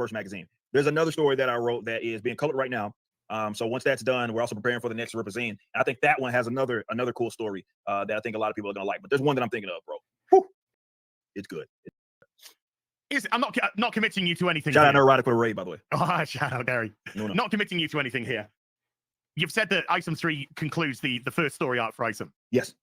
first magazine. There's another story that I wrote that is being colored right now. So once that's done, we're also preparing for the next Rippaverse. I think that one has another cool story that I think a lot of people are gonna like. But there's one that I'm thinking of, bro. Whew. It's good. I'm not committing you to anything. Shout out Neurotic for a raid, by the way. Oh, shout out, Gary. No. Not committing you to anything here. You've said that Isom 3 concludes the first story arc for Isom. Yes.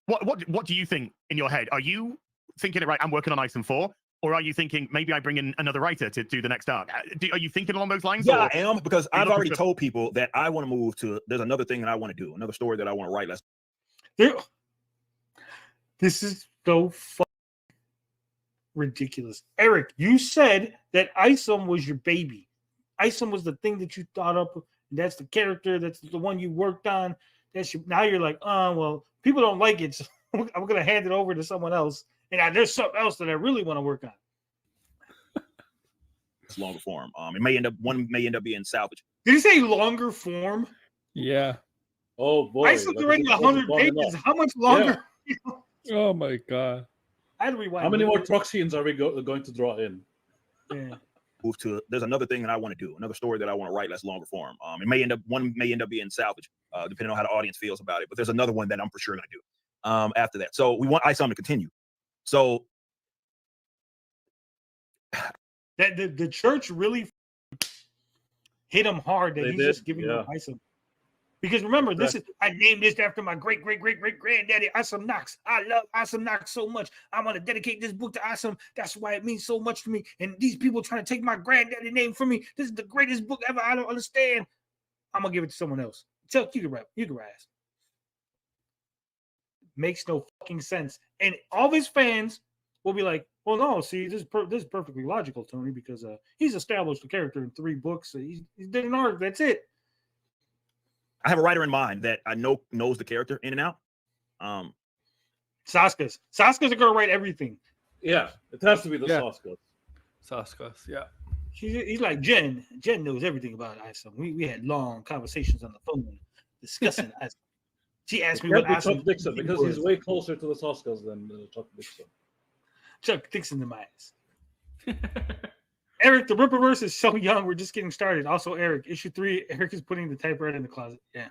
What do you think in your head? Are you thinking, right, I'm working on Isom 4? Or are you thinking maybe I bring in another writer to do the next arc? Are you thinking along those lines? Yeah, I am, because I've already told people that I want to move to. There's another thing that I want to do, another story that I want to write. This is so ridiculous. Eric, you said that Isom was your baby. Isom was the thing that you thought up. That's the character. That's the one you worked on. Now you're like, well, people don't like it, so I'm going to hand it over to someone else. And there's something else that I really want to work on. It's longer form. It may end up being salvage. Did he say longer form? Yeah. Oh boy. Isom's already 100 pages. How much longer? Yeah. Oh my god. How do we? How many more truck scenes are we going to draw in? Yeah. Move to. There's another thing that I want to do, another story that I want to write that's longer form. It may end up being salvage, depending on how the audience feels about it. But there's another one that I'm for sure going to do after that. So we want Isom to continue. So that the church really hit him hard that he's just giving him Isom. Because remember, I named this after my great granddaddy, Isom Knox. I love Isom Knox so much. I want to dedicate this book to Isom. That's why it means so much to me. And these people trying to take my granddaddy name from me. This is the greatest book ever. I don't understand. I'm gonna give it to someone else. You can rap. You can rise. Makes no fucking sense. And all his fans will be like, well, no, see, this is perfectly logical, Tony, because he's established a character in 3 books. He did an arc. That's it. I have a writer in mind that I know knows the character in and out. Saska's are gonna write everything. Yeah, it has to be the Saska's, yeah. He's like Jen. Jen knows everything about Isom. We had long conversations on the phone discussing Isom. She asked me what Isom Chuck Dixon, because he's way closer to the Saska's than Chuck Dixon. Chuck Dixon in my eyes. Eric, the Rippaverse is so young. We're just getting started. Also, Eric, issue 3, Eric is putting the typewriter in the closet. Yeah.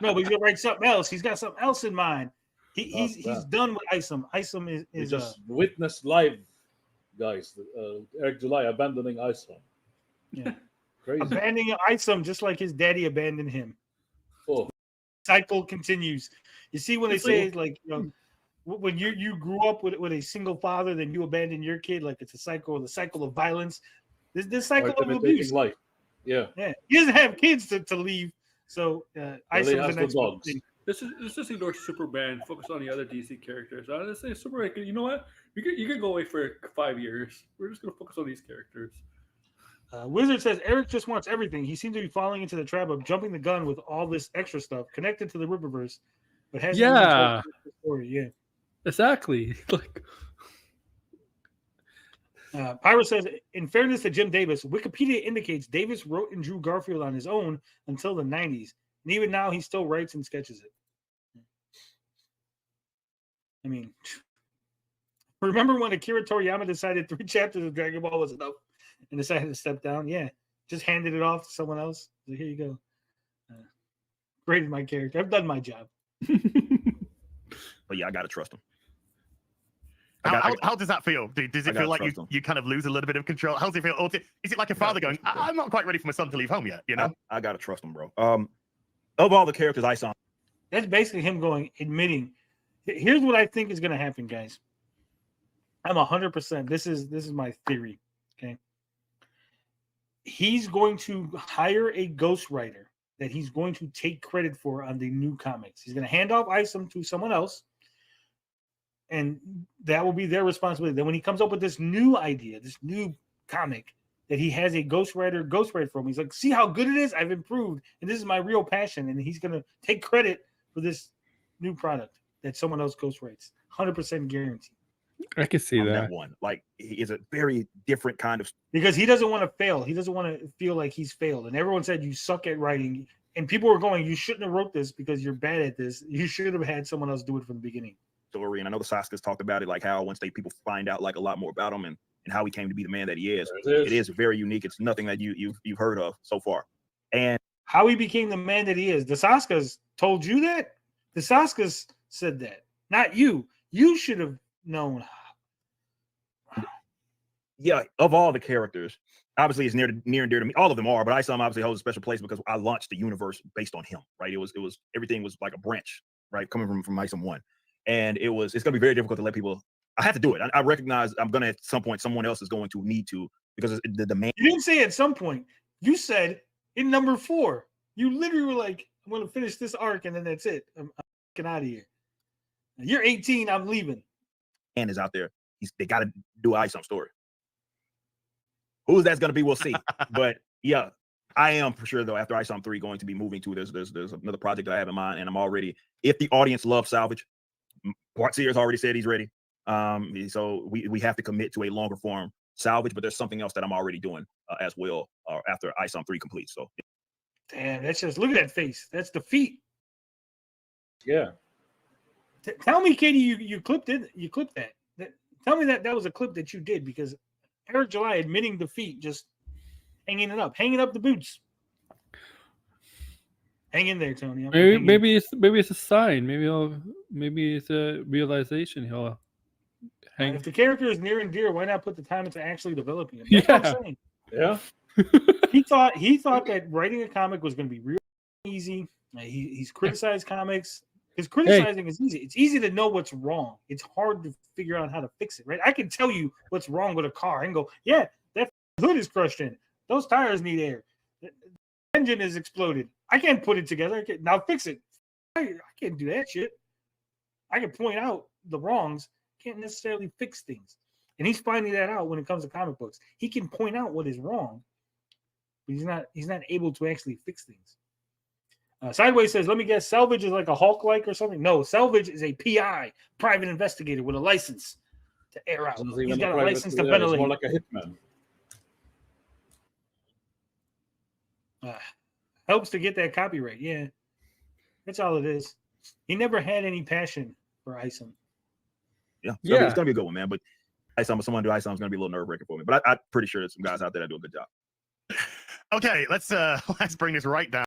No, but he's gonna write something else. He's got something else in mind. He's done with Isom. Isom is just witnessed live, guys. Eric July abandoning Isom. Yeah. Crazy. Abandoning Isom just like his daddy abandoned him. Oh. Cycle continues. You see when they say like, you know, when you grew up with a single father, then you abandon your kid, like it's a cycle, the cycle of violence. This cycle of abuse. Life. Yeah. He doesn't have kids to leave, so Isom's the next thing. This is ignore Superman. Focus on the other DC characters. I would say Superman. You know what? You could go away for 5 years. We're just gonna focus on these characters. Wizard says Eric just wants everything. He seems to be falling into the trap of jumping the gun with all this extra stuff connected to the Rippaverse, but hasn't even told the story yet. Exactly. Like Pyro says, in fairness to Jim Davis, Wikipedia indicates Davis wrote and drew Garfield on his own until the 90s. And even now, he still writes and sketches it. I mean, remember when Akira Toriyama decided 3 chapters of Dragon Ball was enough and decided to step down? Yeah, just handed it off to someone else. So here you go. Graded my character. I've done my job. But yeah, I got to trust him. How does that feel? Does it feel like you kind of lose a little bit of control? How does it feel? Or is it like a father going, I'm not quite ready for my son to leave home yet? You know, I got to trust him, bro. Of all the characters I saw, that's basically him admitting. Here's what I think is going to happen, guys. I'm 100%. This is my theory. Okay, he's going to hire a ghostwriter that he's going to take credit for on the new comics. He's going to hand off Isom to someone else, and that will be their responsibility. Then when he comes up with this new idea, this new comic, that he has a ghostwriter for him, he's like, see how good it is? I've improved, and this is my real passion. And he's going to take credit for this new product that someone else ghostwrites. 100% guarantee. I can see that one. Like, he is a very different kind of, because he doesn't want to fail. He doesn't want to feel like he's failed. And everyone said you suck at writing. And people were going, you shouldn't have wrote this because you're bad at this. You should have had someone else do it from the beginning. Story, and I know the Saska's talked about it, like how once people find out like a lot more about him, and and how he came to be the man that he is. There it It is very unique. It's nothing that you've heard of so far. And How he became the man that he is. The Saskas told you that? The Saskas said that, not you. You should have known. yeah, of all the characters, obviously it's near and dear to me. All of them are, but Isom obviously holds a special place because I launched the universe based on him, right? It was everything was like a branch, right? Coming from Isom 1. And it's gonna be very difficult to let people. I have to do it. I recognize I'm gonna at some point someone else is going to need to, because the demand. You didn't say at some point. You said in number 4. You literally were like, I'm going to finish this arc and then that's it. I'm getting out of here. You're 18. I'm leaving. And is out there. They got to do an Isom story. Who's that's going to be, we'll see. But yeah, I am for sure though. After Isom 3, going to be moving to there's another project that I have in mind, and I'm already. If the audience loves salvage, Bart Sears already said he's ready. So we have to commit to a longer form salvage, but there's something else that I'm already doing as well after Isom 3 completes. So damn, that's just, look at that face. That's defeat. Yeah. Tell me, Katie, you clipped it. You clipped that. Tell me that was a clip that you did, because Eric July admitting defeat, just hanging up the boots. Hang in there, Tony. Maybe it's a sign. Maybe it's a realization. He'll hang. If the character is near and dear, why not put the time into actually developing him? That's what I'm saying. Yeah. He thought that writing a comic was going to be real easy. He's criticized comics. Because criticizing is easy. It's easy to know what's wrong. It's hard to figure out how to fix it, right? I can tell you what's wrong with a car and go, yeah, that hood is crushed in. Those tires need air. The engine is exploded. I can't put it together. Now fix it. I can't do that shit. I can point out the wrongs. Can't necessarily fix things. And he's finding that out when it comes to comic books. He can point out what is wrong, but he's not able to actually fix things. Sideways says, let me guess, Salvage is like a Hulk-like or something? No, Salvage is a PI, private investigator with a license to air out. He's got a license to ventilate. It's more like a hitman. Helps to get that copyright, yeah. That's all it is. He never had any passion for Isom. Yeah, it's gonna be a good one, man. But someone do Isom is gonna be a little nerve-wracking for me. But I'm pretty sure there's some guys out there that do a good job. Okay, let's bring this right down.